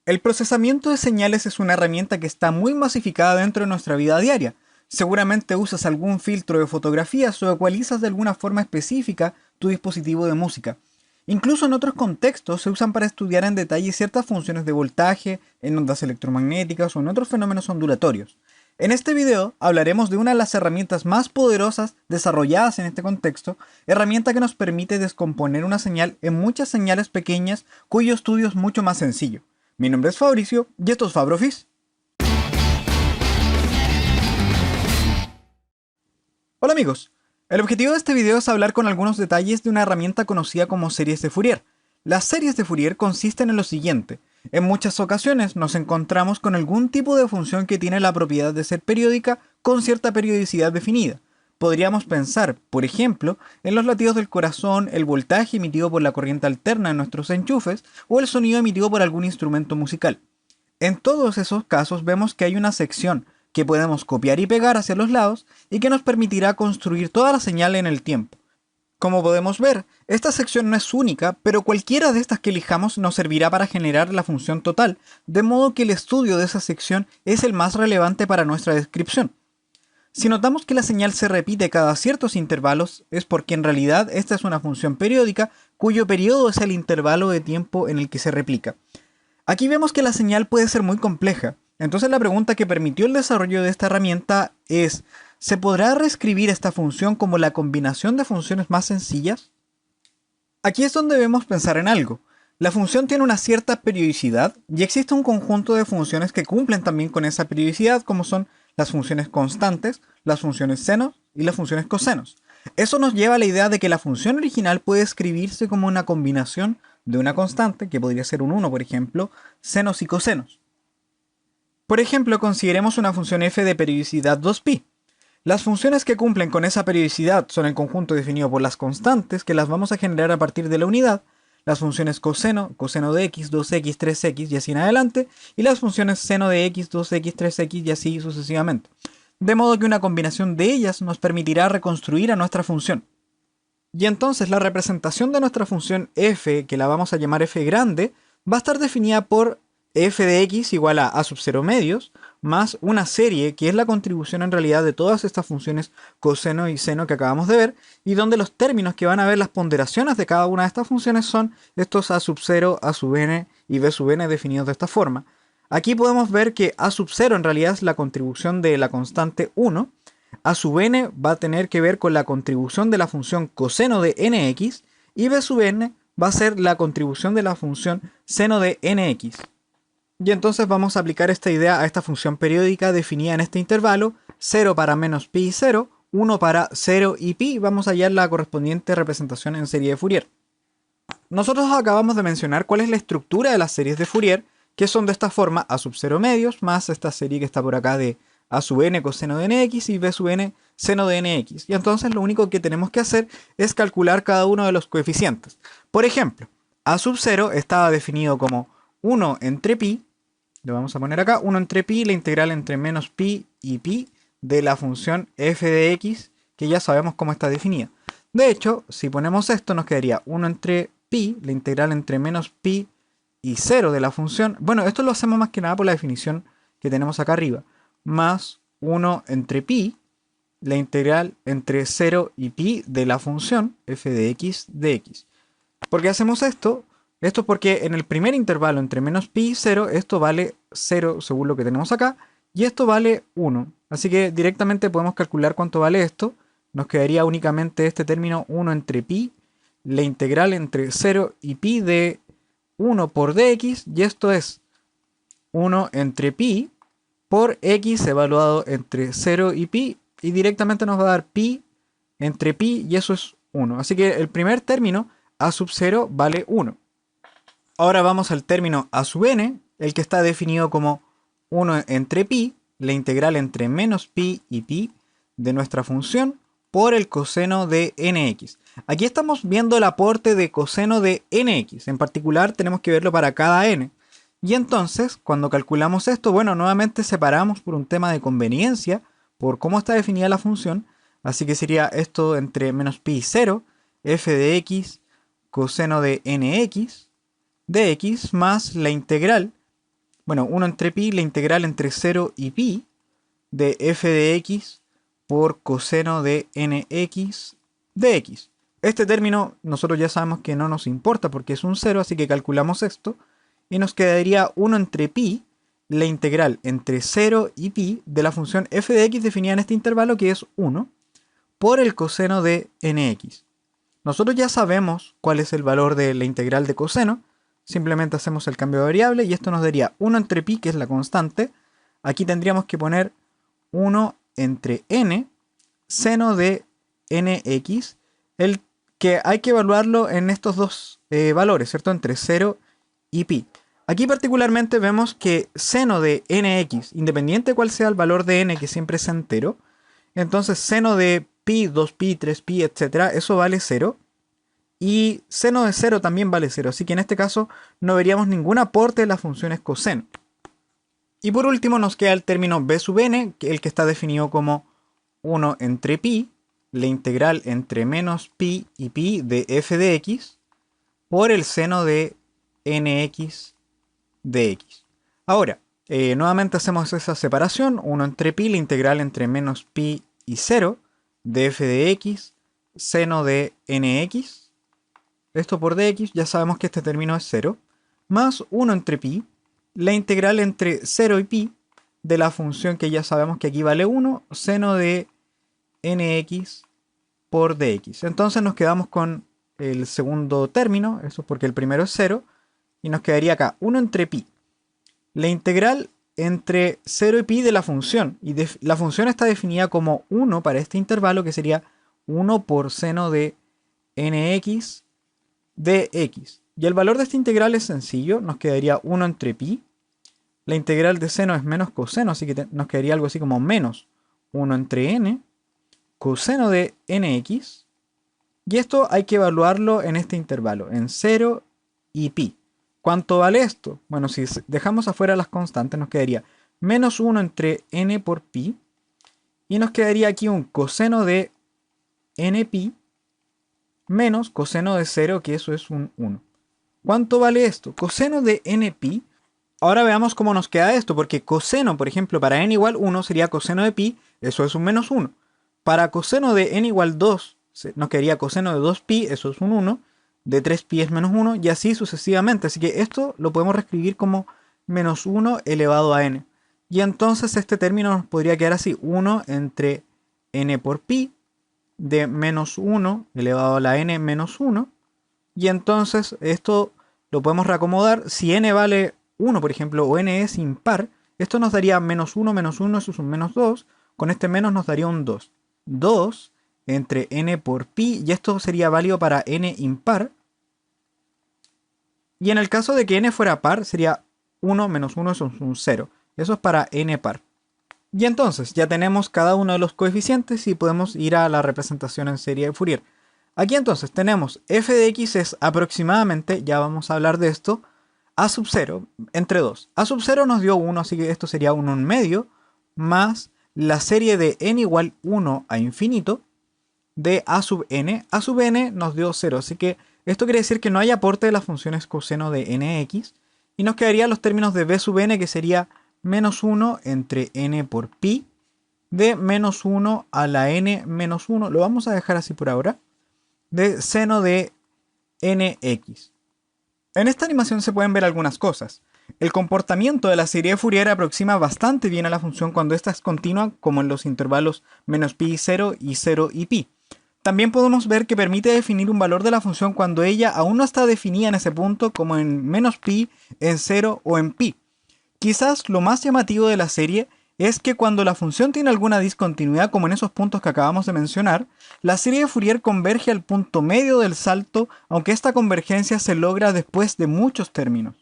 El procesamiento de señales es una herramienta que está muy masificada dentro de nuestra vida diaria. Seguramente usas algún filtro de fotografías o ecualizas de alguna forma específica tu dispositivo de música. Incluso en otros contextos se usan para estudiar en detalle ciertas funciones de voltaje, en ondas electromagnéticas o en otros fenómenos ondulatorios. En este video hablaremos de una de las herramientas más poderosas desarrolladas en este contexto, herramienta que nos permite descomponer una señal en muchas señales pequeñas cuyo estudio es mucho más sencillo. Mi nombre es Fabricio y esto es Fabrofis. Hola amigos, el objetivo de este video es hablar con algunos detalles de una herramienta conocida como series de Fourier. Las series de Fourier consisten en lo siguiente: en muchas ocasiones nos encontramos con algún tipo de función que tiene la propiedad de ser periódica con cierta periodicidad definida. Podríamos pensar, por ejemplo, en los latidos del corazón, el voltaje emitido por la corriente alterna en nuestros enchufes o el sonido emitido por algún instrumento musical. En todos esos casos vemos que hay una sección que podemos copiar y pegar hacia los lados y que nos permitirá construir toda la señal en el tiempo. Como podemos ver, esta sección no es única, pero cualquiera de estas que elijamos nos servirá para generar la función total, de modo que el estudio de esa sección es el más relevante para nuestra descripción. Si notamos que la señal se repite cada ciertos intervalos, es porque en realidad esta es una función periódica cuyo periodo es el intervalo de tiempo en el que se replica. Aquí vemos que la señal puede ser muy compleja, entonces la pregunta que permitió el desarrollo de esta herramienta es: ¿se podrá reescribir esta función como la combinación de funciones más sencillas? Aquí es donde debemos pensar en algo. La función tiene una cierta periodicidad y existe un conjunto de funciones que cumplen también con esa periodicidad, como son las funciones constantes, las funciones senos y las funciones cosenos. Eso nos lleva a la idea de que la función original puede escribirse como una combinación de una constante, que podría ser un 1 por ejemplo, senos y cosenos. Por ejemplo, consideremos una función f de periodicidad 2pi. Las funciones que cumplen con esa periodicidad son el conjunto definido por las constantes, que las vamos a generar a partir de la unidad, las funciones coseno, coseno de x, 2x, 3x y así en adelante, y las funciones seno de x, 2x, 3x y así sucesivamente. De modo que una combinación de ellas nos permitirá reconstruir a nuestra función. Y entonces la representación de nuestra función f, que la vamos a llamar f grande, va a estar definida por f de x igual a sub 0 medios, más una serie que es la contribución en realidad de todas estas funciones coseno y seno que acabamos de ver, y donde los términos que van a ver las ponderaciones de cada una de estas funciones son estos a sub 0, a sub n y b sub n definidos de esta forma. Aquí podemos ver que a sub 0 en realidad es la contribución de la constante 1, a sub n va a tener que ver con la contribución de la función coseno de nx, y b sub n va a ser la contribución de la función seno de nx. Y entonces vamos a aplicar esta idea a esta función periódica definida en este intervalo: 0 para menos pi y 0, 1 para 0 y pi. Vamos a hallar la correspondiente representación en serie de Fourier. Nosotros acabamos de mencionar cuál es la estructura de las series de Fourier, que son de esta forma: a sub 0 medios, más esta serie que está por acá de a sub n coseno de nx y b sub n seno de nx. Y entonces lo único que tenemos que hacer es calcular cada uno de los coeficientes. Por ejemplo, a sub 0 estaba definido como 1 entre pi. Lo vamos a poner acá, 1 entre pi, la integral entre menos pi y pi de la función f de x, que ya sabemos cómo está definida. De hecho, si ponemos esto, nos quedaría 1 entre pi, la integral entre menos pi y 0 de la función. Bueno, esto lo hacemos más que nada por la definición que tenemos acá arriba. Más 1 entre pi, la integral entre 0 y pi de la función f de x de x. ¿Por qué hacemos esto? Esto es porque en el primer intervalo entre menos pi y 0, esto vale 0 según lo que tenemos acá, y esto vale 1. Así que directamente podemos calcular cuánto vale esto. Nos quedaría únicamente este término 1 entre pi, la integral entre 0 y pi de 1 por dx, y esto es 1 entre pi por x evaluado entre 0 y pi, y directamente nos va a dar pi entre pi, y eso es 1. Así que el primer término, a sub 0, vale 1. Ahora vamos al término a sub n, el que está definido como 1 entre pi, la integral entre menos pi y pi de nuestra función, por el coseno de nx. Aquí estamos viendo el aporte de coseno de nx, en particular tenemos que verlo para cada n. Y entonces, cuando calculamos esto, bueno, nuevamente separamos por un tema de conveniencia, por cómo está definida la función, así que sería esto entre menos pi y 0, f de x coseno de nx, de x más la integral bueno, 1 entre pi, la integral entre 0 y pi de f de x por coseno de nx de x. Este término nosotros ya sabemos que no nos importa porque es un 0, así que calculamos esto y nos quedaría 1 entre pi, la integral entre 0 y pi de la función f de x definida en este intervalo, que es 1, por el coseno de nx. Nosotros ya sabemos cuál es el valor de la integral de coseno, simplemente hacemos el cambio de variable y esto nos daría 1 entre pi, que es la constante. Aquí tendríamos que poner 1 entre n, seno de nx, el que hay que evaluarlo en estos dos valores, ¿cierto? Entre 0 y pi. Aquí particularmente vemos que seno de nx, independiente de cuál sea el valor de n, que siempre es entero, entonces seno de pi, 2pi, 3pi, etc., eso vale 0. Y seno de 0 también vale 0, así que en este caso no veríamos ningún aporte de las funciones coseno. Y por último nos queda el término b sub n, el que está definido como 1 entre pi, la integral entre menos pi y pi de f de x, por el seno de nx de x. Ahora, nuevamente hacemos esa separación, 1 entre pi, la integral entre menos pi y 0 de f de x, seno de nx. Esto por dx, ya sabemos que este término es 0, más 1 entre pi, la integral entre 0 y pi de la función que ya sabemos que aquí vale 1, seno de nx por dx. Entonces nos quedamos con el segundo término, eso es porque el primero es 0, y nos quedaría acá 1 entre pi, la integral entre 0 y pi de la función, y la función está definida como 1 para este intervalo, que sería 1 por seno de nx de x. Y el valor de esta integral es sencillo, nos quedaría 1 entre pi. La integral de seno es menos coseno, así que nos quedaría algo así como menos 1 entre n, coseno de nx. Y esto hay que evaluarlo en este intervalo, en 0 y pi. ¿Cuánto vale esto? Bueno, si dejamos afuera las constantes, nos quedaría menos 1 entre n por pi. Y nos quedaría aquí un coseno de n pi menos coseno de 0, que eso es un 1. ¿Cuánto vale esto? Coseno de npi. Ahora veamos cómo nos queda esto, porque coseno, por ejemplo, para n igual 1 sería coseno de pi, eso es un menos 1. Para coseno de n igual 2, nos quedaría coseno de 2pi, eso es un 1. De 3pi es menos 1, y así sucesivamente. Así que esto lo podemos reescribir como menos 1 elevado a n. Y entonces este término nos podría quedar así, 1 entre n por pi, de menos 1 elevado a la n menos 1, y entonces esto lo podemos reacomodar. Si n vale 1, por ejemplo, o n es impar, esto nos daría menos 1, eso es un menos 2, con este menos nos daría un 2. 2 entre n por pi, y esto sería válido para n impar, y en el caso de que n fuera par, sería 1 menos 1 es un 0, eso es para n par. Y entonces ya tenemos cada uno de los coeficientes y podemos ir a la representación en serie de Fourier. Aquí entonces tenemos f de x es aproximadamente, ya vamos a hablar de esto, a sub 0 entre 2. A sub 0 nos dio 1, así que esto sería 1 en medio, más la serie de n igual 1 a infinito de a sub n. A sub n nos dio 0, así que esto quiere decir que no hay aporte de las funciones coseno de nx, y nos quedarían los términos de b sub n, que sería menos 1 entre n por pi de menos 1 a la n menos 1, lo vamos a dejar así por ahora, de seno de nx. En esta animación se pueden ver algunas cosas. El comportamiento de la serie de Fourier aproxima bastante bien a la función cuando ésta es continua, como en los intervalos menos pi y 0 y pi. También podemos ver que permite definir un valor de la función cuando ella aún no está definida en ese punto, como en menos pi, en 0 o en pi. Quizás lo más llamativo de la serie es que cuando la función tiene alguna discontinuidad, como en esos puntos que acabamos de mencionar, la serie de Fourier converge al punto medio del salto, aunque esta convergencia se logra después de muchos términos.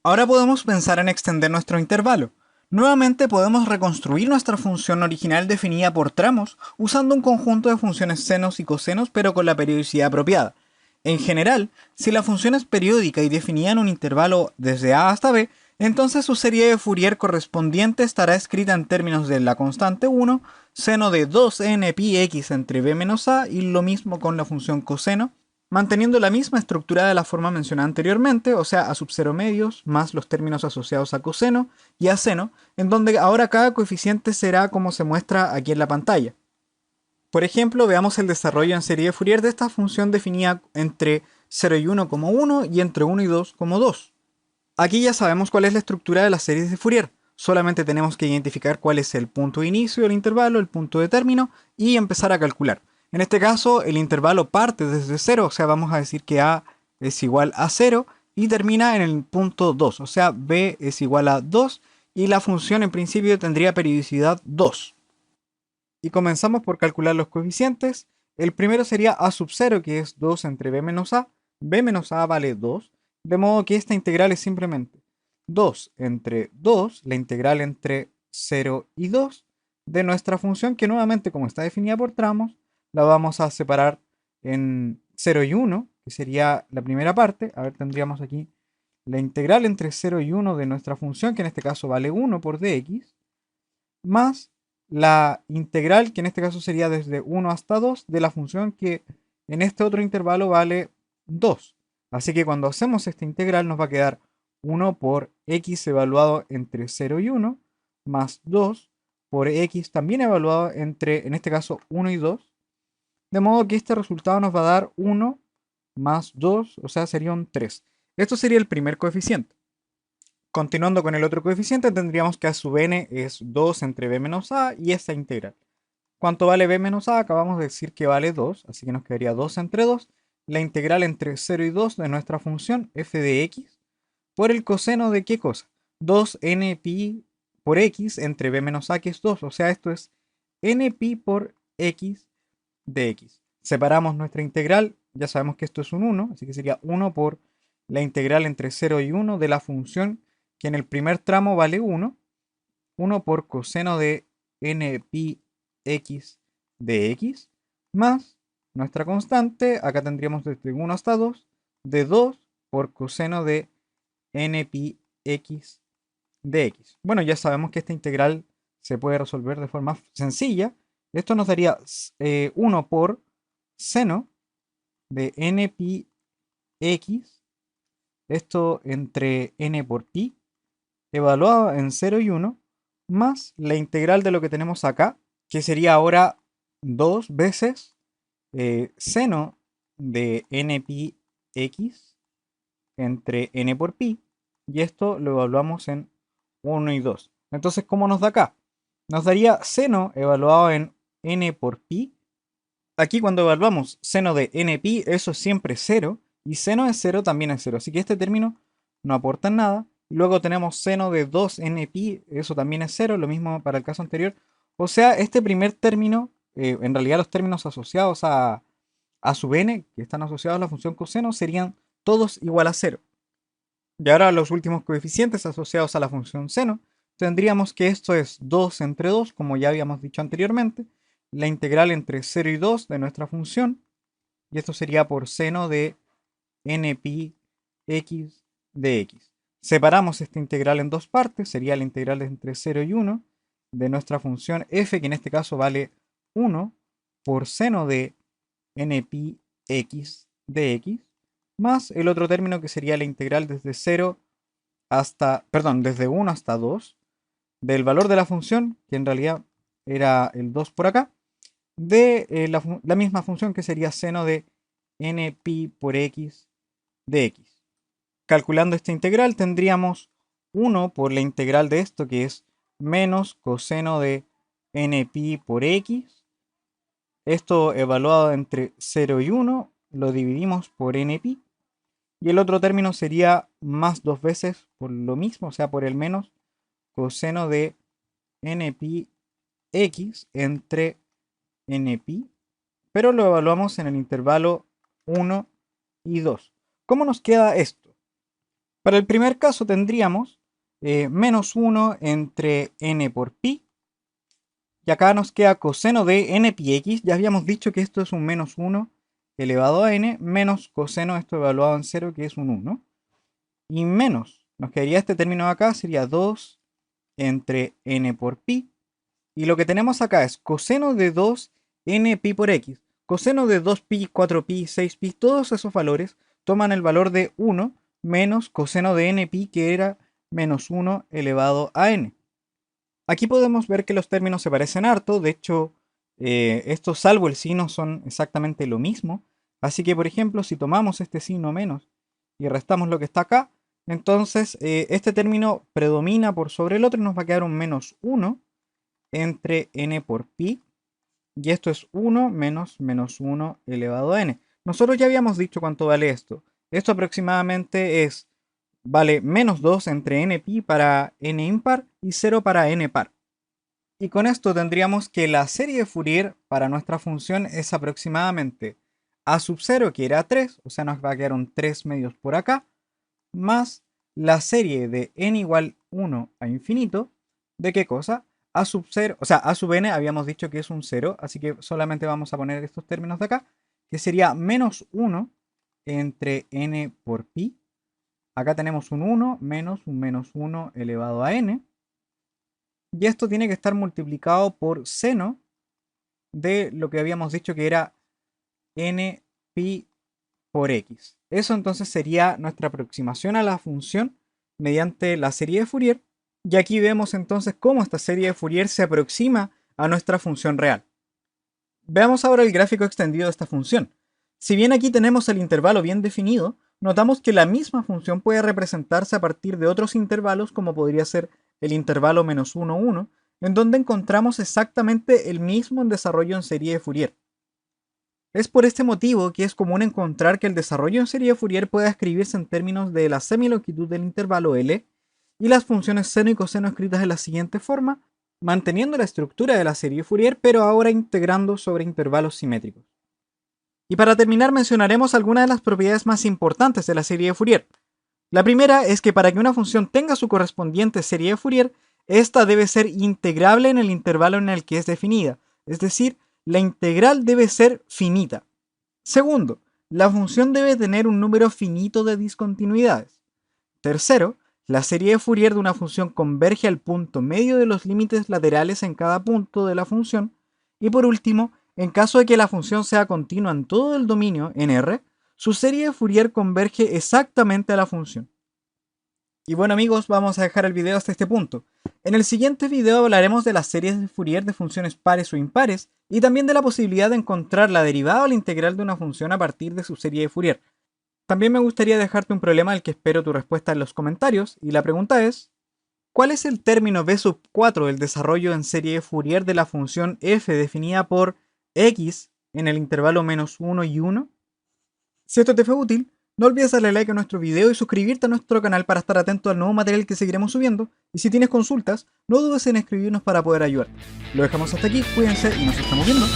Ahora podemos pensar en extender nuestro intervalo. Nuevamente podemos reconstruir nuestra función original definida por tramos usando un conjunto de funciones senos y cosenos, pero con la periodicidad apropiada. En general, si la función es periódica y definida en un intervalo desde a hasta b, entonces su serie de Fourier correspondiente estará escrita en términos de la constante 1, seno de 2n pi x entre b menos a, y lo mismo con la función coseno. manteniendo la misma estructura de la forma mencionada anteriormente, o sea, a sub 0 medios más los términos asociados a coseno y a seno, en donde ahora cada coeficiente será como se muestra aquí en la pantalla. Por ejemplo, veamos el desarrollo en serie de Fourier de esta función definida entre 0 y 1 como 1 y entre 1 y 2 como 2. Aquí ya sabemos cuál es la estructura de las series de Fourier. Solamente tenemos que identificar cuál es el punto de inicio del intervalo, el punto de término y empezar a calcular. En este caso, el intervalo parte desde 0, o sea, vamos a decir que A es igual a 0 y termina en el punto 2, o sea, B es igual a 2 y la función en principio tendría periodicidad 2. Y comenzamos por calcular los coeficientes. El primero sería a sub 0, que es 2 entre b menos a. B menos a vale 2, de modo que esta integral es simplemente 2 entre 2, la integral entre 0 y 2 de nuestra función, que nuevamente, como está definida por tramos, la vamos a separar en 0 y 1, que sería la primera parte. A ver, tendríamos aquí la integral entre 0 y 1 de nuestra función, que en este caso vale 1 por dx, más la integral, que en este caso sería desde 1 hasta 2, de la función que en este otro intervalo vale 2. Así que cuando hacemos esta integral nos va a quedar 1 por x evaluado entre 0 y 1, más 2 por x también evaluado entre, en este caso, 1 y 2. De modo que este resultado nos va a dar 1 más 2, o sea, sería un 3. Esto sería el primer coeficiente. Continuando con el otro coeficiente, tendríamos que a sub n es 2 entre b menos a y esta integral. ¿Cuánto vale b menos a? Acabamos de decir que vale 2, así que nos quedaría 2 entre 2. La integral entre 0 y 2 de nuestra función f de x por el coseno de ¿qué cosa? 2n pi por x entre b menos a, que es 2. O sea, esto es n pi por x de x. Separamos nuestra integral, ya sabemos que esto es un 1, así que sería 1 por la integral entre 0 y 1 de la función que en el primer tramo vale 1, 1 por coseno de n pi x de x, más nuestra constante, acá tendríamos desde 1 hasta 2, de 2 por coseno de n pi x de x. Bueno, ya sabemos que esta integral se puede resolver de forma sencilla. Esto nos daría 1 por seno de n pi x, esto entre n por pi, evaluado en 0 y 1, más la integral de lo que tenemos acá, que sería ahora 2 veces seno de n pi x entre n por pi, y esto lo evaluamos en 1 y 2. Entonces, ¿cómo nos da acá? Nos daría seno evaluado en n por pi. Aquí cuando evaluamos seno de n pi, eso es siempre 0, y seno de 0 también es 0, así que este término no aporta nada. Luego tenemos seno de 2n pi, eso también es 0, lo mismo para el caso anterior. O sea, este primer término, en realidad los términos asociados a sub n, que están asociados a la función coseno, serían todos igual a 0. Y ahora los últimos coeficientes asociados a la función seno, tendríamos que esto es 2 entre 2, como ya habíamos dicho anteriormente, la integral entre 0 y 2 de nuestra función, y esto sería por seno de n pi x de x. Separamos esta integral en dos partes, sería la integral entre 0 y 1 de nuestra función f, que en este caso vale 1 por seno de n pi x de x, más el otro término que sería la integral desde 0 hasta, perdón, desde 1 hasta 2 del valor de la función, que en realidad era el 2 por acá, de la misma función que sería seno de n pi por x de x. Calculando esta integral tendríamos 1 por la integral de esto, que es menos coseno de n pi por x. Esto evaluado entre 0 y 1 lo dividimos por n pi. Y el otro término sería más dos veces por lo mismo, o sea, por el menos coseno de n pi x entre n pi, pero lo evaluamos en el intervalo 1 y 2. ¿Cómo nos queda esto? Para el primer caso tendríamos menos 1 entre n por pi, y acá nos queda coseno de n pi x. Ya habíamos dicho que esto es un menos 1 elevado a n, menos coseno, esto evaluado en 0, que es un 1. Y menos, nos quedaría este término de acá, sería 2 entre n por pi. Y lo que tenemos acá es coseno de 2 n pi por x. coseno de 2pi, 4pi, 6pi, todos esos valores toman el valor de 1 menos coseno de npi, que era menos 1 elevado a n. Aquí podemos ver que los términos se parecen harto, de hecho, estos salvo el signo son exactamente lo mismo. Así que, por ejemplo, si tomamos este signo menos y restamos lo que está acá, entonces este término predomina por sobre el otro y nos va a quedar un menos 1 entre n por pi. Y esto es 1 menos menos 1 elevado a n. Nosotros ya habíamos dicho cuánto vale esto. Esto aproximadamente vale menos 2 entre npi para n impar y 0 para n par. Y con esto tendríamos que la serie de Fourier para nuestra función es aproximadamente a sub 0, que era 3, o sea, nos va a quedar un 3 medios por acá, más la serie de n igual 1 a infinito, ¿de qué cosa? A sub 0, o sea, a sub n habíamos dicho que es un 0, así que solamente vamos a poner estos términos de acá, que sería menos 1 entre n por pi. Acá tenemos un 1 menos un menos 1 elevado a n. Y esto tiene que estar multiplicado por seno de lo que habíamos dicho que era n pi por x. Eso entonces sería nuestra aproximación a la función mediante la serie de Fourier. Y aquí vemos entonces cómo esta serie de Fourier se aproxima a nuestra función real. Veamos ahora el gráfico extendido de esta función. Si bien aquí tenemos el intervalo bien definido, notamos que la misma función puede representarse a partir de otros intervalos, como podría ser el intervalo menos 1, 1, en donde encontramos exactamente el mismo desarrollo en serie de Fourier. Es por este motivo que es común encontrar que el desarrollo en serie de Fourier pueda escribirse en términos de la semilongitud del intervalo L y las funciones seno y coseno escritas de la siguiente forma, manteniendo la estructura de la serie de Fourier, pero ahora integrando sobre intervalos simétricos. Y para terminar mencionaremos algunas de las propiedades más importantes de la serie de Fourier. La primera es que para que una función tenga su correspondiente serie de Fourier, esta debe ser integrable en el intervalo en el que es definida, es decir, la integral debe ser finita. Segundo, la función debe tener un número finito de discontinuidades. Tercero, la serie de Fourier de una función converge al punto medio de los límites laterales en cada punto de la función. Y por último, en caso de que la función sea continua en todo el dominio en R, su serie de Fourier converge exactamente a la función. Y bueno amigos, vamos a dejar el video hasta este punto. En el siguiente video hablaremos de las series de Fourier de funciones pares o impares y también de la posibilidad de encontrar la derivada o la integral de una función a partir de su serie de Fourier. También me gustaría dejarte un problema al que espero tu respuesta en los comentarios, y la pregunta es: ¿cuál es el término b sub 4 del desarrollo en serie de Fourier de la función f definida por x en el intervalo menos 1 y 1? Si esto te fue útil, no olvides darle like a nuestro video y suscribirte a nuestro canal para estar atento al nuevo material que seguiremos subiendo, y si tienes consultas, no dudes en escribirnos para poder ayudarte. Lo dejamos hasta aquí, cuídense y nos estamos viendo.